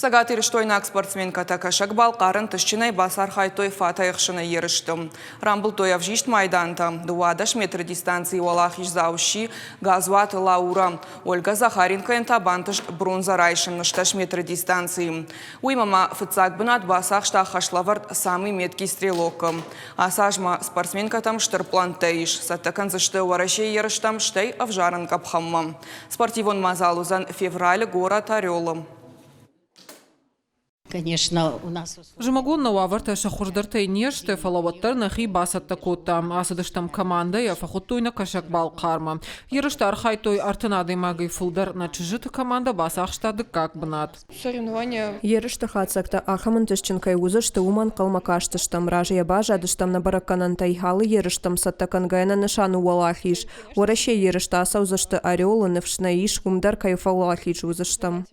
Сагат ириштойнак спортсменка такашак балқарын тышчинай басар хайтой фатайықшыны еріштім. Рамбыл той авжишт майданта. 20 метр дистанции валахиш зауши газуат Лаура. Ольга Захаренко табантыш бронза райшын 6 метр дистанции. Уймама фыцак бынат басақ штахашлавард самый меткий стрелок. Асажма спортсменка там штырплан тейш. Саттакан зашты варашей еріштам штей авжарын капхамма. Спортивон мазалузан февраль город Орел. Конечно, у нас... Жемагон на ваварта шахурдыртай неште фалаваттар нахи басатта коттам. Асадыштам команда я фахуттуйна кашак балқарма. Ерыштар хайтой артынады магай фулдар на чужыта команда басахштады как бнат. Соревнования. Ерышты хатсакта ахамын тышчынкай узышты уман қалмакаштыштам. Ражия бажадыштам на бараканан тайхалы ерыштам саттакан гайна нышану валахиш. Ораше ерышта асаузышты орелы невшнаиш умдар кайфалахиш узыштам.